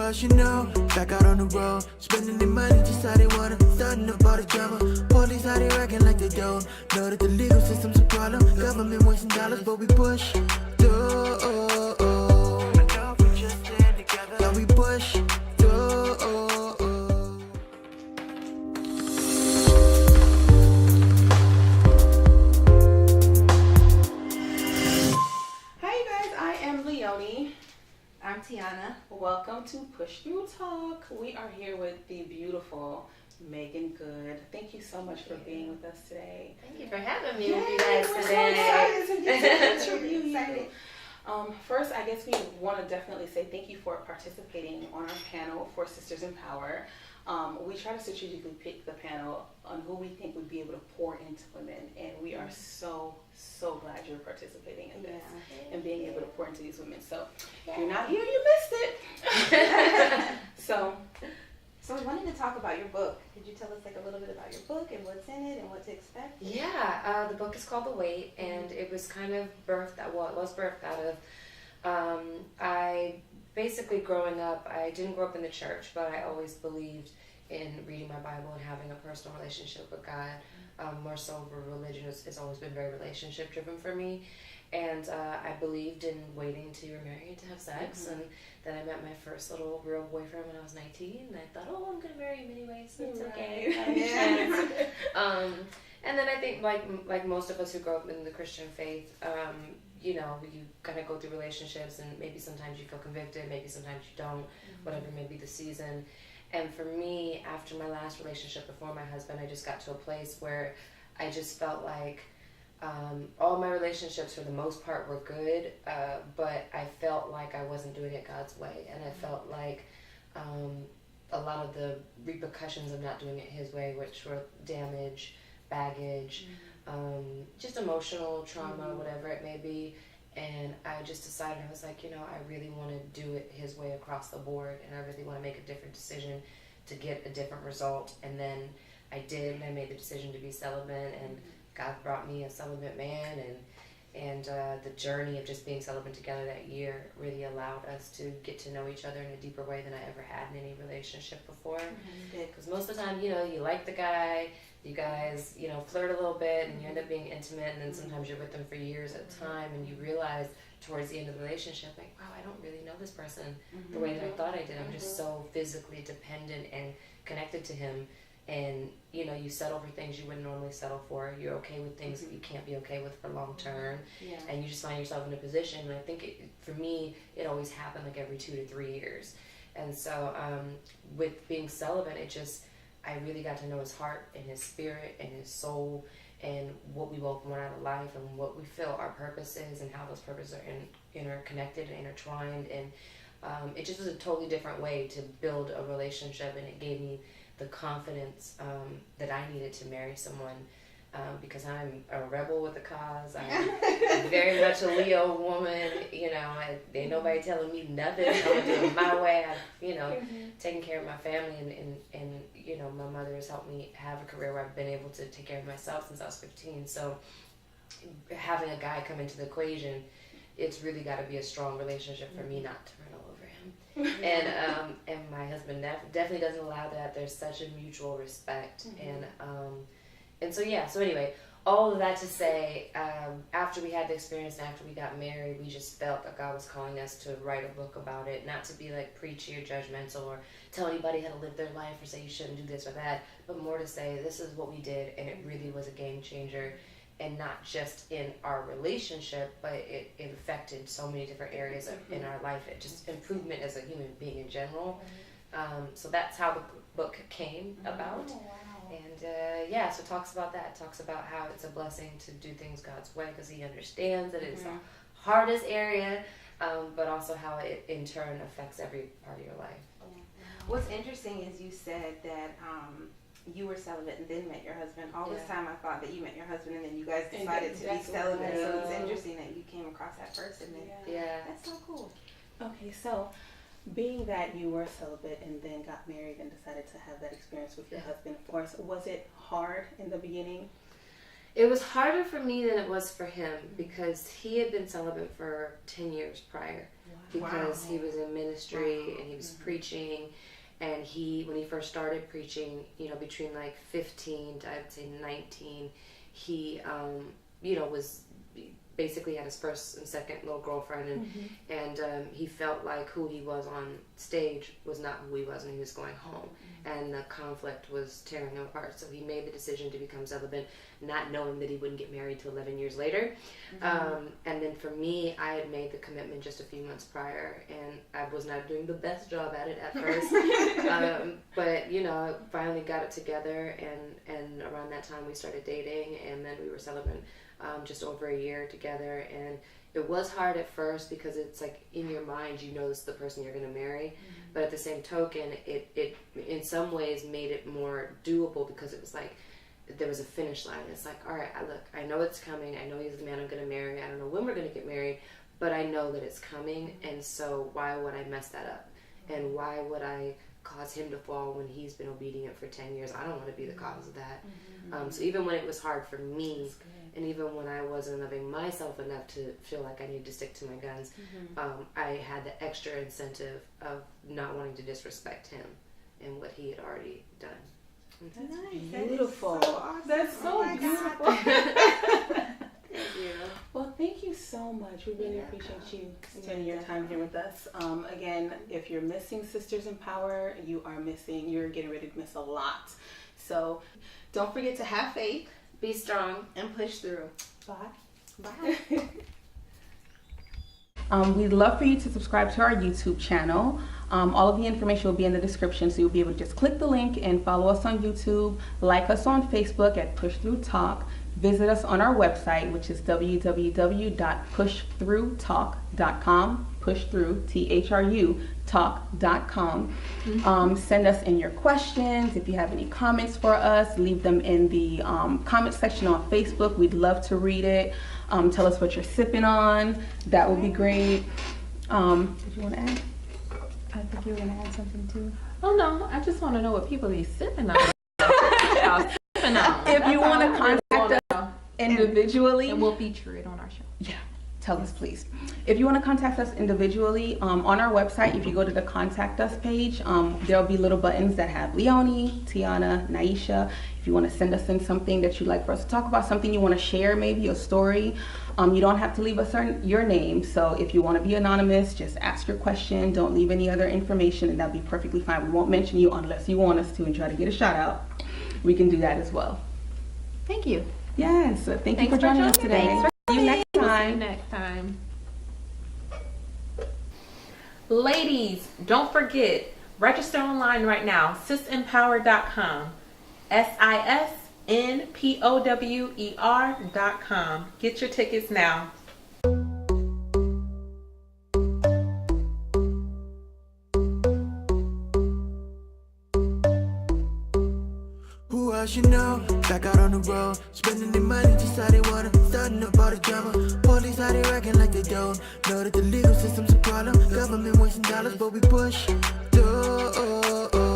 else you know. Back out on the road, spending the money just how they wanna. Starting up all the drama. Police how they acting like they don't know that the legal system's a problem. Government wasting dollars, but we push through. I know we just stand together. Yeah, we push through. Hi you guys, I am Leonie. I'm Tiana. Welcome to PushThru Talk. We are here with the beautiful Meagan Good. Thank you so much for being with us today. Thank you for having me Yay, with you guys we're today. so excited to get to interview you. Excited. First, I guess we want to definitely say thank you for participating on our panel for Sisters in Power. We try to strategically pick the panel on who we think would be able to pour into women, and we are so glad you're participating in this and being able to pour into these women. So if you're not here, you missed it. So we wanted to talk about your book. Could you tell us like a little bit about your book and what's in it and what to expect? Yeah, the book is called The Wait, and it was kind of birthed out of, I basically growing up, I didn't grow up in the church, but I always believed in reading my Bible and having a personal relationship with God. More so over religion, it's always been very relationship driven for me. And I believed in waiting until you were married to have sex. And then I met my first little real boyfriend when I was 19. And I thought, oh, I'm going to marry him anyway, so it's okay. And then I think like most of us who grow up in the Christian faith, you know, you kind of go through relationships and maybe sometimes you feel convicted, maybe sometimes you don't, whatever may be the season. And for me, after my last relationship before my husband, I just got to a place where I just felt like all my relationships for the most part were good, but I felt like I wasn't doing it God's way. And I felt like a lot of the repercussions of not doing it His way, which were damage, baggage, just emotional trauma, whatever it may be. And I just decided, I was like, you know, I really want to do it His way across the board, and I really want to make a different decision to get a different result. And then I did, and I made the decision to be celibate, and God brought me a celibate man, and the journey of just being celibate together that year really allowed us to get to know each other in a deeper way than I ever had in any relationship before. Because most of the time, you know, you like the guy, you guys, you know, flirt a little bit, and you end up being intimate, and then sometimes you're with them for years at a time, and you realize towards the end of the relationship, like, wow, I don't really know this person the way that I thought I did. I'm just so physically dependent and connected to him. And, you know, you settle for things you wouldn't normally settle for. You're okay with things that you can't be okay with for long term. And you just find yourself in a position. And I think, for me, it always happened like every 2 to 3 years. And so with being celibate, I really got to know his heart and his spirit and his soul and what we both want out of life and what we feel our purpose is and how those purposes are interconnected and intertwined. And it just was a totally different way to build a relationship, and it gave me the confidence that I needed to marry someone, because I'm a rebel with a cause. I'm very much a Leo woman. You know, ain't nobody telling me nothing. I'm gonna do it my way. I've, you know, taking care of my family, and you know, my mother has helped me have a career where I've been able to take care of myself since I was 15. So having a guy come into the equation, it's really got to be a strong relationship for me not to run all over him. And my husband definitely doesn't allow that. There's such a mutual respect, and so yeah. So anyway, all of that to say, after we had the experience and after we got married, we just felt that God was calling us to write a book about it, not to be like preachy or judgmental or tell anybody how to live their life or say you shouldn't do this or that, but more to say this is what we did, and it really was a game changer. And not just in our relationship, but it affected so many different areas in our life. It just improvement as a human being in general. So that's how the book came about. And so it talks about that. It talks about how it's a blessing to do things God's way, because He understands that it's the hardest area, but also how it in turn affects every part of your life. What's interesting is you said that you were celibate and then met your husband. All this time I thought that you met your husband and then you guys decided to be celibate. So it's interesting that you came across that first and then that's so cool. Okay, so being that you were celibate and then got married and decided to have that experience with your husband, of course, was it hard in the beginning? It was harder for me than it was for him because he had been celibate for 10 years prior because he was in ministry and he was preaching. And when he first started preaching, between like 15 to I'd say 19, he, was basically had his first and second little girlfriend, and he felt like who he was on stage was not who he was when he was going home, and the conflict was tearing him apart. So he made the decision to become celibate, not knowing that he wouldn't get married till 11 years later. And then for me, I had made the commitment just a few months prior, and I was not doing the best job at it at first. But finally got it together, and around that time we started dating, and then we were celibate just over a year together. And it was hard at first because it's like in your mind this is the person you're going to marry, but at the same token it in some ways made it more doable because it was like there was a finish line. It's like, all right, I know it's coming, I know he's the man I'm going to marry, I don't know when we're going to get married, but I know that it's coming, and so why would I mess that up, and why would I cause him to fall when he's been obedient for 10 years? I don't want to be the cause of that. So even when it was hard for me, and even when I wasn't loving myself enough to feel like I needed to stick to my guns, I had the extra incentive of not wanting to disrespect him and what he had already done. That's Nice. Beautiful. That is so awesome. That's so Oh my beautiful. God. Thank you. Well, thank you so much. We really appreciate you spending your time here with us. Again, if you're missing Sisters in Power, you're getting ready to miss a lot. So don't forget to have faith, Be strong. And push through. Bye. We'd love for you to subscribe to our YouTube channel. All of the information will be in the description, so you'll be able to just click the link and follow us on YouTube, like us on Facebook at PushThru Talk, visit us on our website, which is www.pushtthrutalk.com, PushThru, T-H-R-U, talk.com. Send us in your questions. If you have any comments for us, leave them in the comment section on Facebook. We'd love to read it. Tell us what you're sipping on. That would be great. Did you want to add? I think you were going to add something too. Oh no, I just want to know what people are sipping on. If you want to contact us individually, and we'll feature it on our show. yeah, tell us please. If you want to contact us individually, on our website, if you go to the contact us page, there'll be little buttons that have Leonie, Tiana, Naisha. If you want to send us in something that you'd like for us to talk about, something you want to share, maybe a story, you don't have to leave us your name. So if you want to be anonymous, just ask your question. Don't leave any other information, and that'll be perfectly fine. We won't mention you unless you want us to and try to get a shout out. We can do that as well. Thank you. Yes, thank you for joining us today. See you next time. See you next time. Ladies, don't forget, register online right now, sisempower.com. SISNPOWER.com. Get your tickets now. Who else you know? Back out on the road, spending their money just how they wanna. Starting up all the drama. Police how they reckon like they don't know that the legal system's a problem. Government wasting dollars, but we push through.